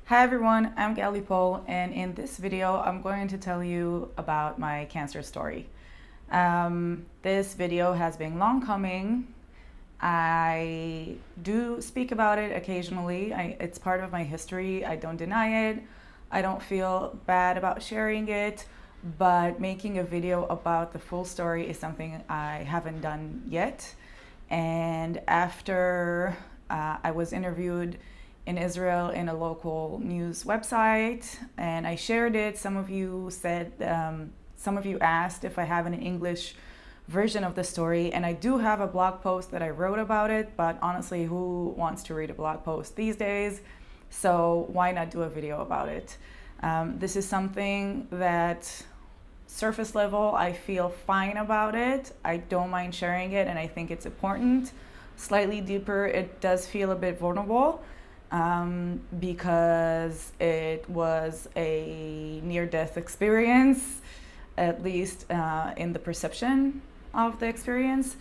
Hi everyone, I'm Gally Pole, and in this video I'm going to tell you about my cancer story. This video has been long coming. I do speak about it occasionally. It's part of my history. I don't deny it. I don't feel bad about sharing it, but making a video about the full story is something I haven't done yet. And after I was interviewed in Israel in a local news website, and I shared it. Some of you said, some of you asked if I have an English version of the story, and I do have a blog post that I wrote about it, but honestly, who wants to read a blog post these days? So why not do a video about it? This is something that surface level, I feel fine about it. I don't mind sharing it, and I think it's important. Slightly deeper, it does feel a bit vulnerable. Because it was a near-death experience, at least in the perception of the experience.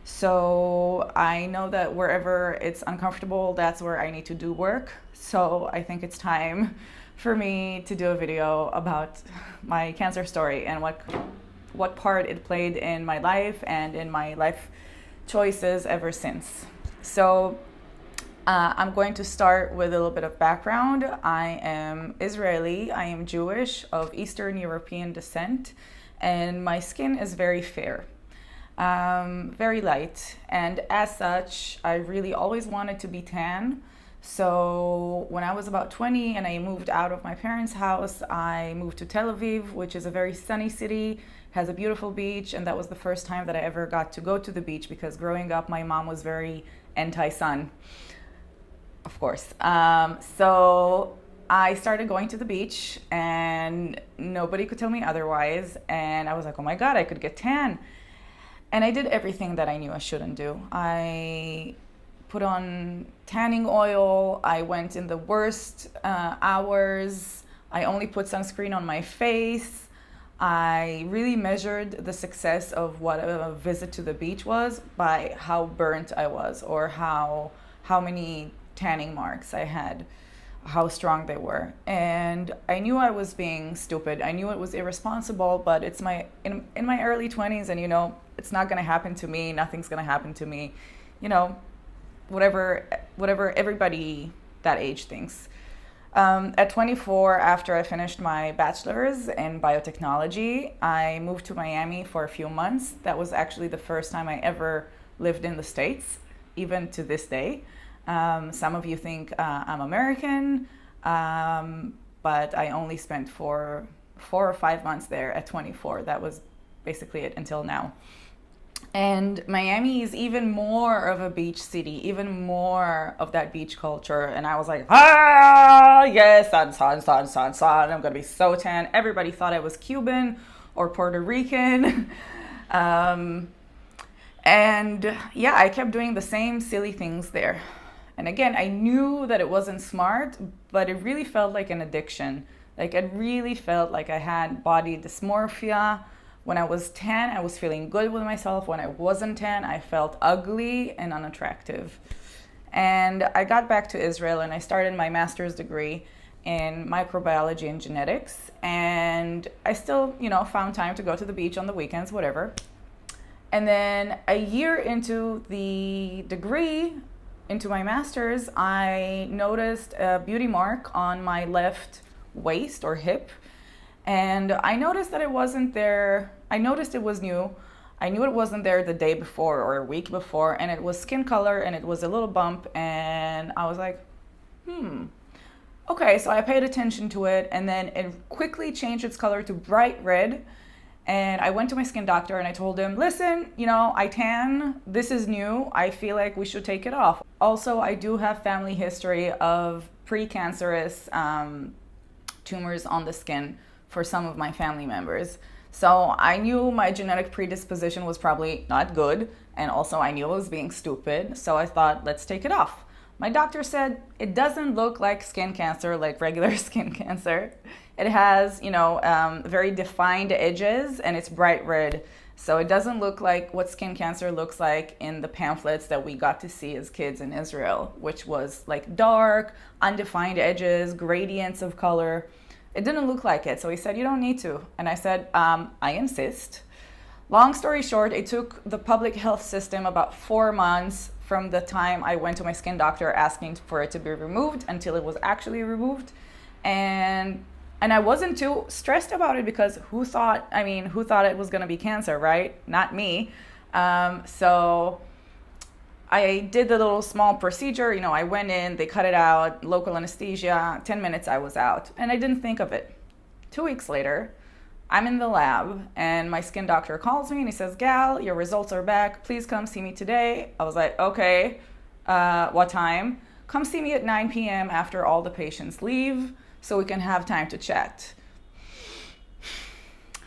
So I know that wherever it's uncomfortable, that's where I need to do work. So I think it's time for me to do a video about my cancer story and what part it played in my life and in my life choices ever since. So I'm going to start with a little bit of background. I am Israeli, I am Jewish, of Eastern European descent, and my skin is very fair, very light, and as such, I really always wanted to be tan. So when I was about 20 and I moved out of my parents' house, I moved to Tel Aviv, which is a very sunny city, has a beautiful beach, and that was the first time that I ever got to go to the beach, because growing up, my mom was very anti-sun. Of course. So I started going to the beach and nobody could tell me otherwise. And I was like, oh my God, I could get tan. And I did everything that I knew I shouldn't do. I put on tanning oil. I went in the worst hours. I only put sunscreen on my face. I really measured the success of what a visit to the beach was by how burnt I was, or how many tanning marks I had, how strong they were. And I knew I was being stupid. I knew it was irresponsible, but it's in my early 20s, and it's not gonna happen to me. Nothing's gonna happen to me. Whatever everybody that age thinks. At 24, after I finished my bachelor's in biotechnology, I moved to Miami for a few months. That was actually the first time I ever lived in the States, even to this day. Some of you think I'm American, but I only spent 4 or 5 months there at 24. That was basically it until now. And Miami is even more of a beach city, even more of that beach culture. And I was like, yes, sun. I'm going to be so tan. Everybody thought I was Cuban or Puerto Rican. And yeah, I kept doing the same silly things there. And again, I knew that it wasn't smart, but it really felt like an addiction. Like, it really felt like I had body dysmorphia. When I was tan, I was feeling good with myself. When I wasn't tan, I felt ugly and unattractive. And I got back to Israel and I started my master's degree in microbiology and genetics. And I still, found time to go to the beach on the weekends, whatever. And then a year into the degree, into my master's, I noticed a beauty mark on my left waist or hip. And I noticed that it wasn't there. I noticed it was new. I knew it wasn't there the day before or a week before, and it was skin color and it was a little bump. And I was like, okay. So I paid attention to it, and then it quickly changed its color to bright red. And I went to my skin doctor and I told him, listen, I tan, this is new, I feel like we should take it off. Also, I do have family history of precancerous tumors on the skin for some of my family members. So I knew my genetic predisposition was probably not good, and also I knew I was being stupid, so I thought, let's take it off. My doctor said, it doesn't look like skin cancer, like regular skin cancer. It has, very defined edges, and it's bright red. So it doesn't look like what skin cancer looks like in the pamphlets that we got to see as kids in Israel, which was like dark, undefined edges, gradients of color. It didn't look like it. So he said, you don't need to. And I said, I insist. Long story short, it took the public health system about 4 months from the time I went to my skin doctor asking for it to be removed until it was actually removed. And I wasn't too stressed about it because who thought it was going to be cancer, right? Not me. So I did the little small procedure. I went in, they cut it out, local anesthesia, 10 minutes I was out. And I didn't think of it. 2 weeks later, I'm in the lab and my skin doctor calls me and he says, Gal, your results are back. Please come see me today. I was like, okay, what time? Come see me at 9 p.m. after all the patients leave so we can have time to chat.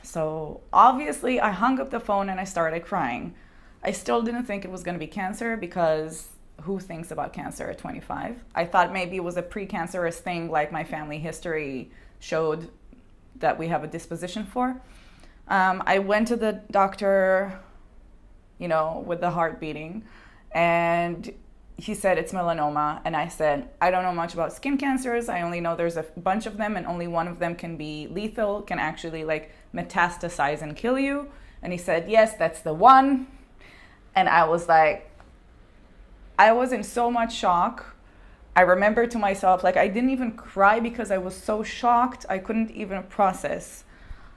So obviously I hung up the phone and I started crying. I still didn't think it was going to be cancer because who thinks about cancer at 25? I thought maybe it was a precancerous thing like my family history showed that we have a disposition for. I went to the doctor, with the heart beating, and he said it's melanoma. And I said, I don't know much about skin cancers. I only know there's a bunch of them and only one of them can be lethal, can actually metastasize and kill you. And he said, yes, that's the one. And I was like, I was in so much shock. I remember to myself, I didn't even cry because I was so shocked. I couldn't even process.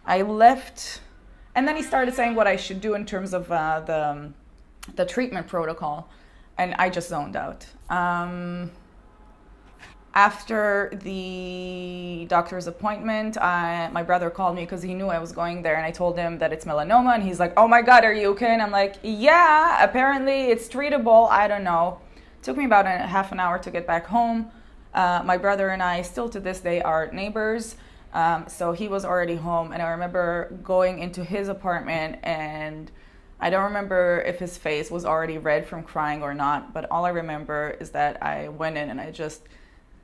I left, and then he started saying what I should do in terms of the treatment protocol, and I just zoned out. After the doctor's appointment, my brother called me because he knew I was going there, and I told him that it's melanoma, and he's like, oh my God, are you okay? And I'm like, yeah, apparently it's treatable. I don't know. Took me about half an hour to get back home. My brother and I still to this day are neighbors. So he was already home. And I remember going into his apartment and I don't remember if his face was already red from crying or not. But all I remember is that I went in and I just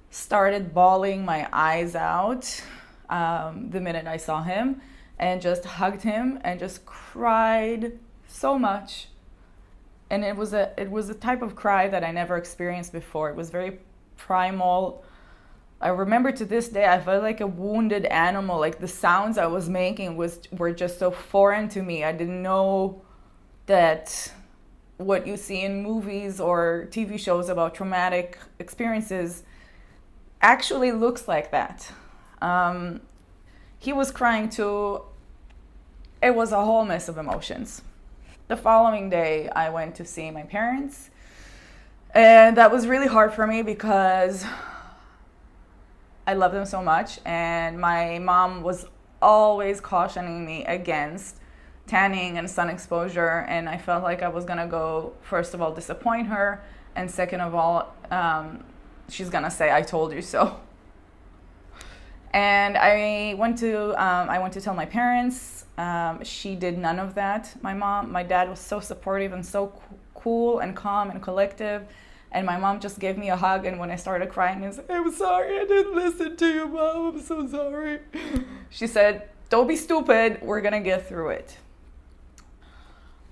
started bawling my eyes out the minute I saw him and just hugged him and just cried so much. And it was a type of cry that I never experienced before. It was very primal. I remember to this day, I felt like a wounded animal. The sounds I was making were just so foreign to me. I didn't know that what you see in movies or TV shows about traumatic experiences actually looks like that. He was crying too. It was a whole mess of emotions. The following day, I went to see my parents, and that was really hard for me because I love them so much, and my mom was always cautioning me against tanning and sun exposure, and I felt like I was going to go, first of all, disappoint her, and second of all, she's going to say, I told you so. And I went to tell my parents. She did none of that. My dad was so supportive and so cool and calm and collective. And my mom just gave me a hug. And when I started crying, I was like, I'm sorry, I didn't listen to you, Mom. I'm so sorry. She said, don't be stupid. We're going to get through it.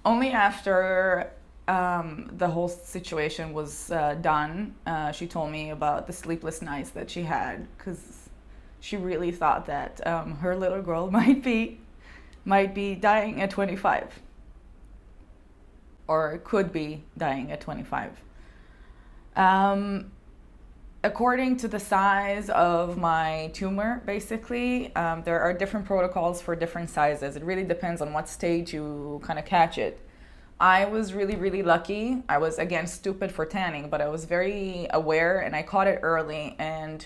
Only after the whole situation was done, she told me about the sleepless nights that she had because she really thought that her little girl might be dying at 25 or could be dying at 25. According to the size of my tumor, basically, there are different protocols for different sizes. It really depends on what stage you kind of catch it. I was really, really lucky. I was, again, stupid for tanning, but I was very aware and I caught it early. And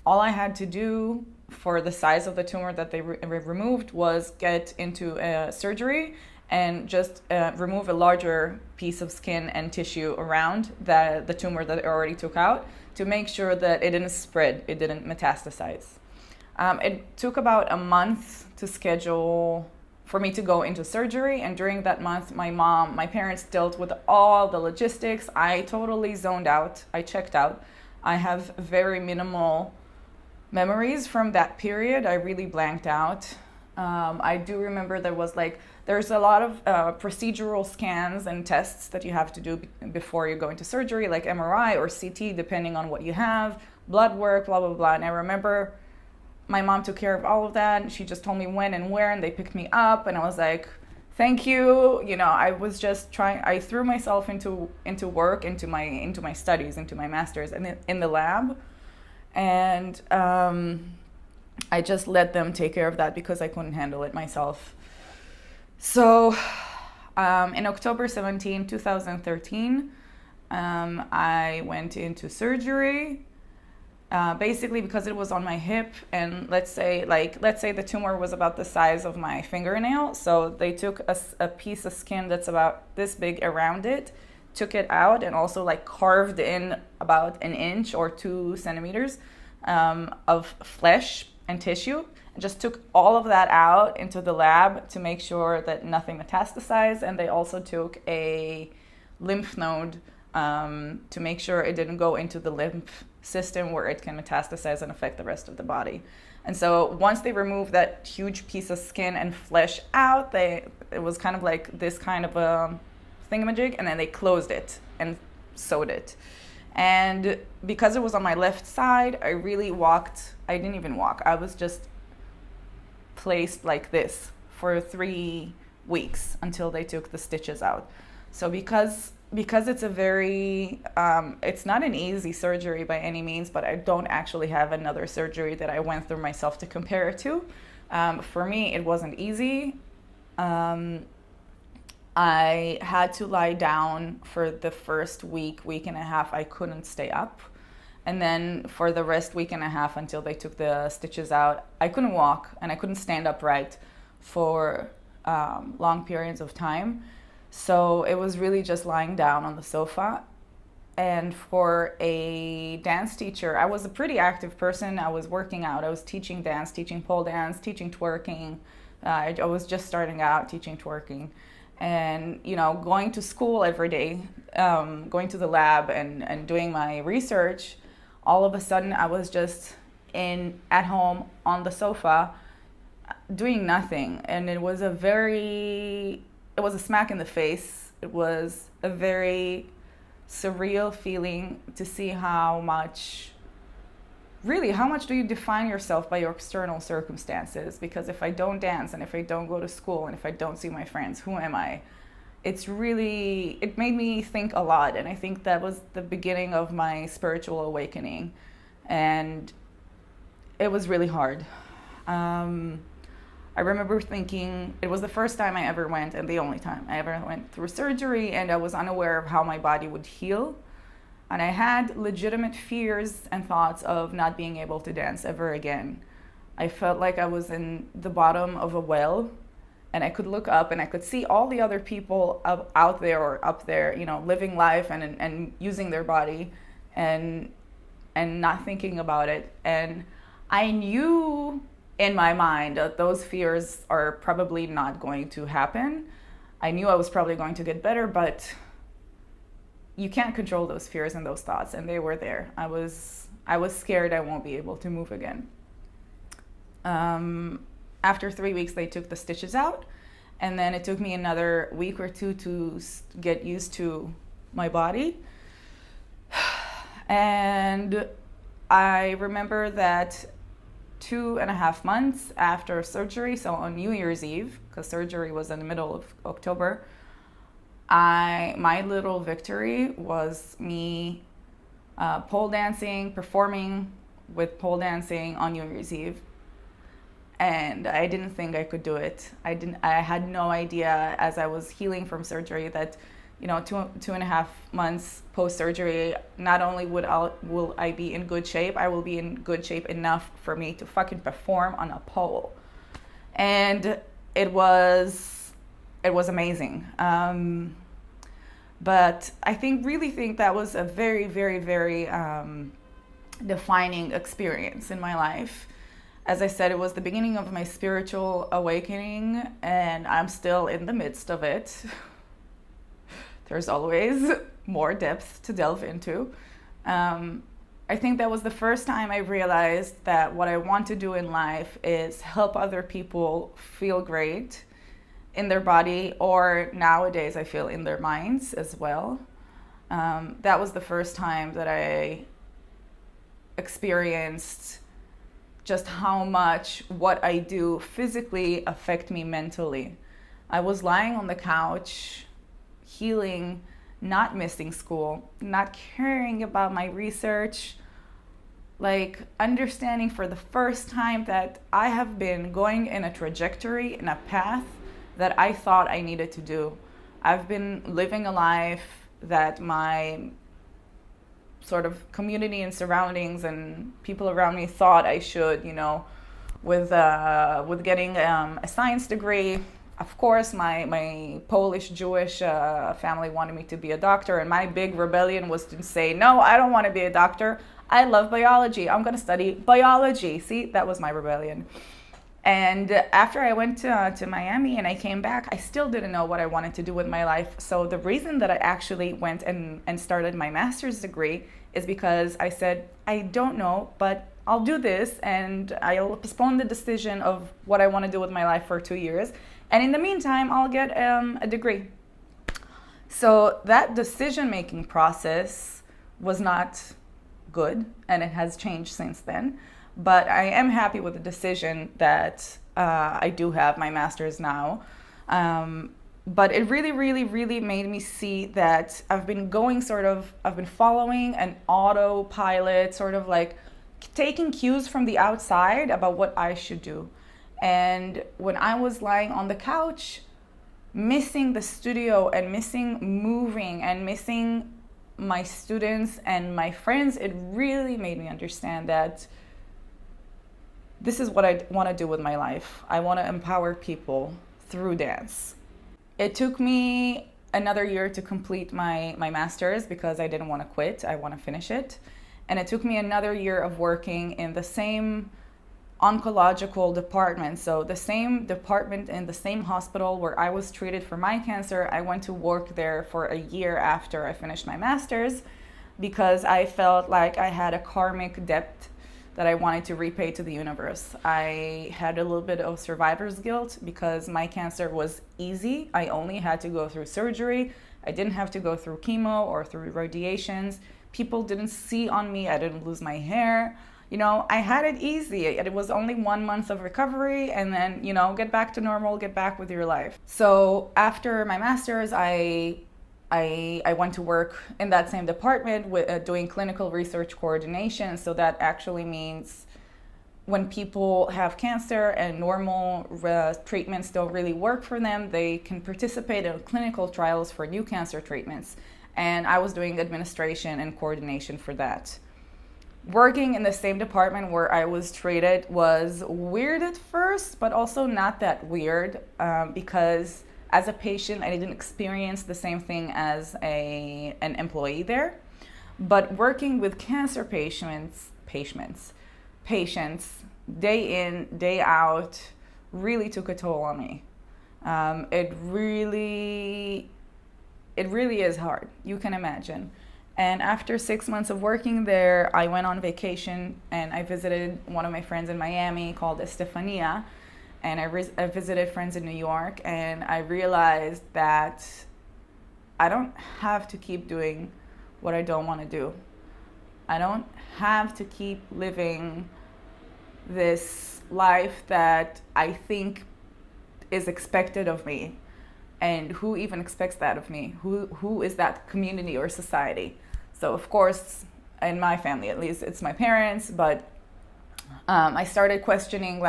all I had to do for the size of the tumor that they removed was get into surgery and just remove a larger piece of skin and tissue around the tumor that I already took out to make sure that it didn't spread, it didn't metastasize. It took about a month to schedule for me to go into surgery, and during that month, my parents dealt with all the logistics. I totally zoned out. I checked out. I have very minimal memories from that period. I really blanked out. I do remember there's a lot of procedural scans and tests that you have to do before you go into surgery, like MRI or CT, depending on what you have, blood work, blah, blah, blah. And I remember my mom took care of all of that. She just told me when and where, and they picked me up, and I was like, thank you. I was just I threw myself into work, into my studies, into my master's, and in the lab. And I just let them take care of that because I couldn't handle it myself. So in October 17, 2013, I went into surgery, basically because it was on my hip. And let's say the tumor was about the size of my fingernail. So they took a piece of skin that's about this big around it, took it out, and also carved in about an inch or 2 centimeters of flesh and tissue, and just took all of that out into the lab to make sure that nothing metastasized. And they also took a lymph node to make sure it didn't go into the lymph system where it can metastasize and affect the rest of the body. And so once they removed that huge piece of skin and flesh out, it was kind of like this kind of a thingamajig, and then they closed it and sewed it. And because it was on my left side, I didn't even walk. I was just placed like this for 3 weeks until they took the stitches out. So because it's a very, it's not an easy surgery by any means, but I don't actually have another surgery that I went through myself to compare it to. For me, it wasn't easy. I had to lie down for the first week and a half. I couldn't stay up. And then for the rest week and a half until they took the stitches out, I couldn't walk and I couldn't stand upright for long periods of time. So it was really just lying down on the sofa. And for a dance teacher, I was a pretty active person. I was working out. I was teaching dance, teaching pole dance, teaching twerking. I was just starting out teaching twerking. And, going to school every day, going to the lab and doing my research, all of a sudden I was just at home on the sofa doing nothing. And it was a smack in the face. It was a very surreal feeling to see how much do you define yourself by your external circumstances? Because if I don't dance and if I don't go to school and if I don't see my friends, who am I? It made me think a lot. And I think that was the beginning of my spiritual awakening. And it was really hard. I remember thinking it was the first time I ever went and the only time I ever went through surgery, and I was unaware of how my body would heal. And I had legitimate fears and thoughts of not being able to dance ever again. I felt like I was in the bottom of a well, and I could look up and I could see all the other people out there or up there, living life and using their body and not thinking about it. And I knew in my mind that those fears are probably not going to happen. I knew I was probably going to get better, but you can't control those fears and those thoughts, and they were there. I was scared I won't be able to move again. After 3 weeks, they took the stitches out, and then it took me another week or two to get used to my body. And I remember that 2.5 months after surgery, so on New Year's Eve, because surgery was in the middle of October, my little victory was me pole dancing, performing with pole dancing on New Year's Eve. And I didn't think I could do it. I had no idea as I was healing from surgery that, 2.5 months post-surgery, not only will I be in good shape, I will be in good shape enough for me to fucking perform on a pole. And it was amazing. But I really think that was a very, very, very defining experience in my life. As I said, it was the beginning of my spiritual awakening, and I'm still in the midst of it. There's always more depth to delve into. I think that was the first time I realized that what I want to do in life is help other people feel great in their body, or nowadays I feel in their minds as well. That was the first time that I experienced just how much what I do physically affect me mentally. I was lying on the couch, healing, not missing school, not caring about my research, like understanding for the first time that I have been going in a trajectory, in a path that I thought I needed to do. I've been living a life that my sort of community and surroundings and people around me thought I should, with getting a science degree. Of course, my Polish Jewish family wanted me to be a doctor, and my big rebellion was to say, no, I don't want to be a doctor. I love biology. I'm going to study biology. See, that was my rebellion. And after I went to Miami and I came back, I still didn't know what I wanted to do with my life. So the reason that I actually went and started my master's degree is because I said, I don't know, but I'll do this, and I'll postpone the decision of what I want to do with my life for 2 years. And in the meantime, I'll get a degree. So that decision-making process was not good, and it has changed since then. But I am happy with the decision that I do have my master's now. But it really, really, really made me see that I've been following an autopilot, sort of like taking cues from the outside about what I should do. And when I was lying on the couch, missing the studio and missing moving and missing my students and my friends, it really made me understand that this is what I want to do with my life. I want to empower people through dance. It took me another year to complete my master's because I didn't want to quit. I want to finish it. And it took me another year of working in the same oncological department. So the same department in the same hospital where I was treated for my cancer, I went to work there for a year after I finished my master's because I felt like I had a karmic debt that I wanted to repay to the universe. I had a little bit of survivor's guilt because my cancer was easy. I only had to go through surgery. I didn't have to go through chemo or through radiations. People didn't see on me. I didn't lose my hair. I had it easy. It was only 1 month of recovery and then, get back to normal, get back with your life. So after my master's, I went to work in that same department with doing clinical research coordination. So that actually means when people have cancer and normal treatments don't really work for them, they can participate in clinical trials for new cancer treatments. And I was doing administration and coordination for that. Working in the same department where I was treated was weird at first, but also not that weird because as a patient, I didn't experience the same thing as an employee there. But working with cancer patients, day in, day out, really took a toll on me. It really is hard, you can imagine. And after 6 months of working there, I went on vacation and I visited one of my friends in Miami called Estefania. And I visited friends in New York, and I realized that I don't have to keep doing what I don't want to do. I don't have to keep living this life that I think is expected of me. And who even expects that of me? Who is that community or society? So of course, in my family at least, it's my parents, but I started questioning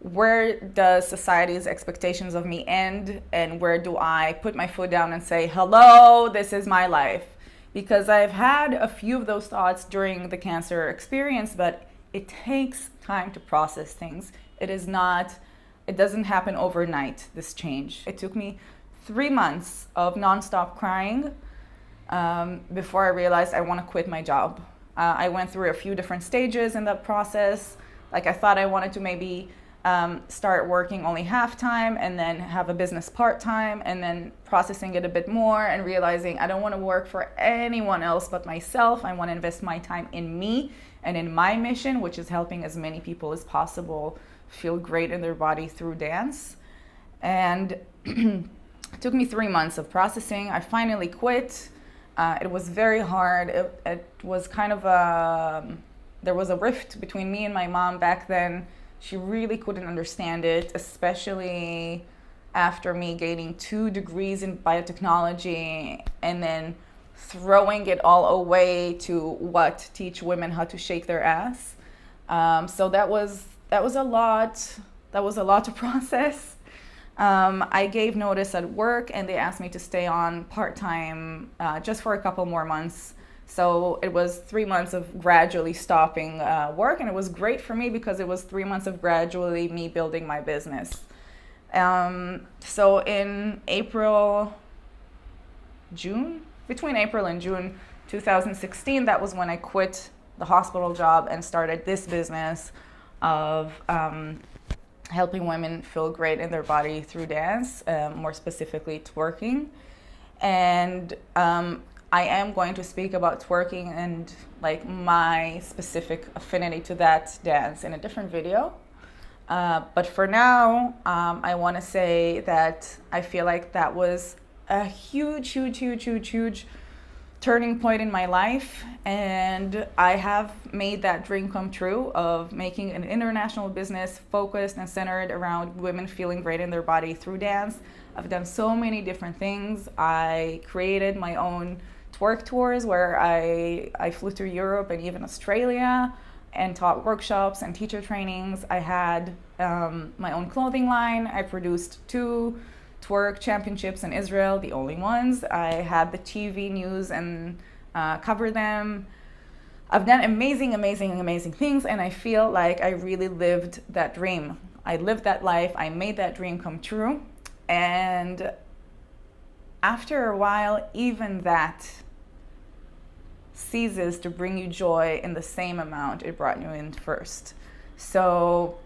where does society's expectations of me end, and where do I put my foot down and say, hello, this is my life? Because I've had a few of those thoughts during the cancer experience, but it takes time to process things. It doesn't happen overnight, this change. It took me 3 months of nonstop crying before I realized I want to quit my job. I went through a few different stages in that process. I thought I wanted to maybe start working only half-time and then have a business part-time, and then processing it a bit more and realizing I don't want to work for anyone else but myself. I want to invest my time in me and in my mission, which is helping as many people as possible feel great in their body through dance. And it took me 3 months of processing. I finally quit. It was very hard. It was kind of there was a rift between me and my mom back then. She really couldn't understand it, especially after me gaining 2 degrees in biotechnology and then throwing it all away to teach women how to shake their ass. So that was a lot. That was a lot to process. I gave notice at work and they asked me to stay on part-time just for a couple more months. So it was 3 months of gradually stopping work, and it was great for me because it was 3 months of gradually me building my business. So in between April and June 2016, that was when I quit the hospital job and started this business of helping women feel great in their body through dance, more specifically twerking. And I am going to speak about twerking and like my specific affinity to that dance in a different video. But for now, I want to say that I feel like that was a huge turning point in my life. And I have made that dream come true of making an international business focused and centered around women feeling great in their body through dance. I've done so many different things. I created my own twerk tours where I flew through Europe and even Australia and taught workshops and teacher trainings. I had my own clothing line. I produced 2 twerk championships in Israel, the only ones. I had the TV news and covered them. I've done amazing things, and I feel like I really lived that dream. I lived that life. I made that dream come true. And after a while, even that ceases to bring you joy in the same amount it brought you in first. So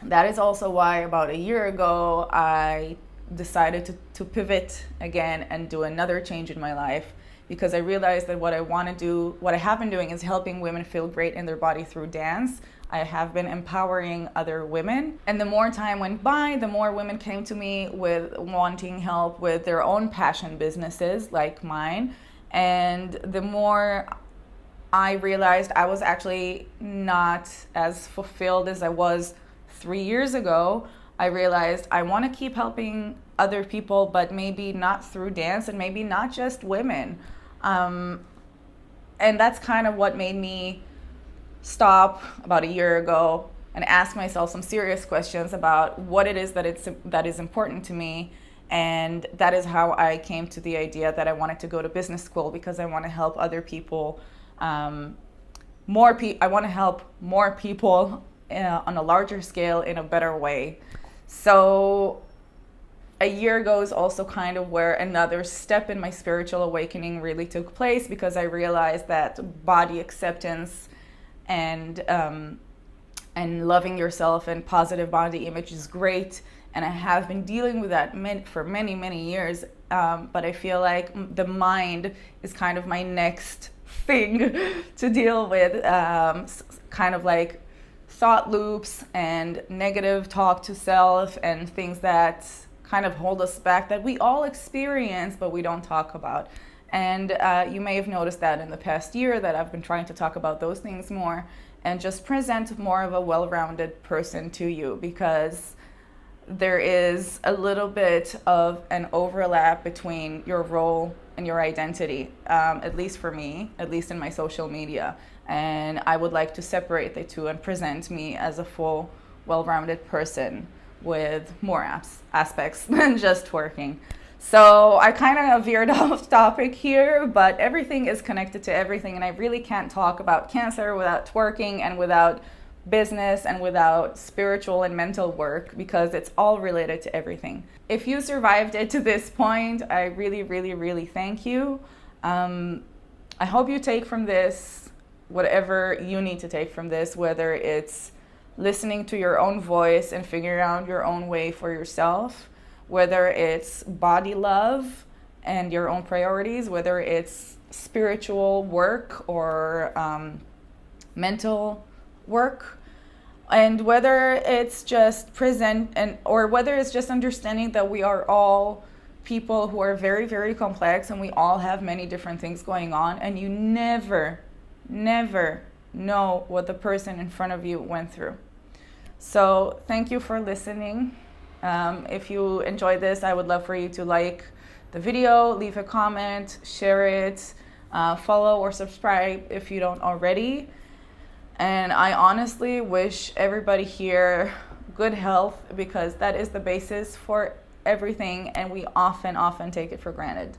that is also why about a year ago, I decided to pivot again and do another change in my life, because I realized that what I have been doing is helping women feel great in their body through dance. I have been empowering other women. And the more time went by, the more women came to me with wanting help with their own passion businesses like mine. And the more I realized I was actually not as fulfilled as I was 3 years ago, I realized I want to keep helping other people, but maybe not through dance and maybe not just women. And that's kind of what made me stop about a year ago and ask myself some serious questions about what it is that is important to me. And that is how I came to the idea that I wanted to go to business school, because I want to help other people, I want to help more people on a larger scale in a better way. So a year ago is also kind of where another step in my spiritual awakening really took place, because I realized that body acceptance and loving yourself and positive body image is great. And I have been dealing with that for many years. But I feel like the mind is kind of my next thing to deal with, kind of like thought loops and negative talk to self and things that kind of hold us back that we all experience, but we don't talk about. And you may have noticed that in the past year that I've been trying to talk about those things more and just present more of a well-rounded person to you, because there is a little bit of an overlap between your role and your identity, at least for me, at least in my social media. And I would like to separate the two and present me as a full, well-rounded person with more aspects than just twerking. So I kind of veered off topic here, but everything is connected to everything. And I really can't talk about cancer without twerking and without business and without spiritual and mental work, because it's all related to everything. If you survived it to this point, I really thank you. I hope you take from this whatever you need to take from this, whether it's listening to your own voice and figuring out your own way for yourself, whether it's body love and your own priorities, whether it's spiritual work or mental work, and whether it's just or whether it's just understanding that we are all people who are very, very complex, and we all have many different things going on, and you never know what the person in front of you went through. So thank you for listening. If you enjoyed this, I would love for you to like the video, leave a comment, share it, follow or subscribe if you don't already. And I honestly wish everybody here good health, because that is the basis for everything, and we often take it for granted.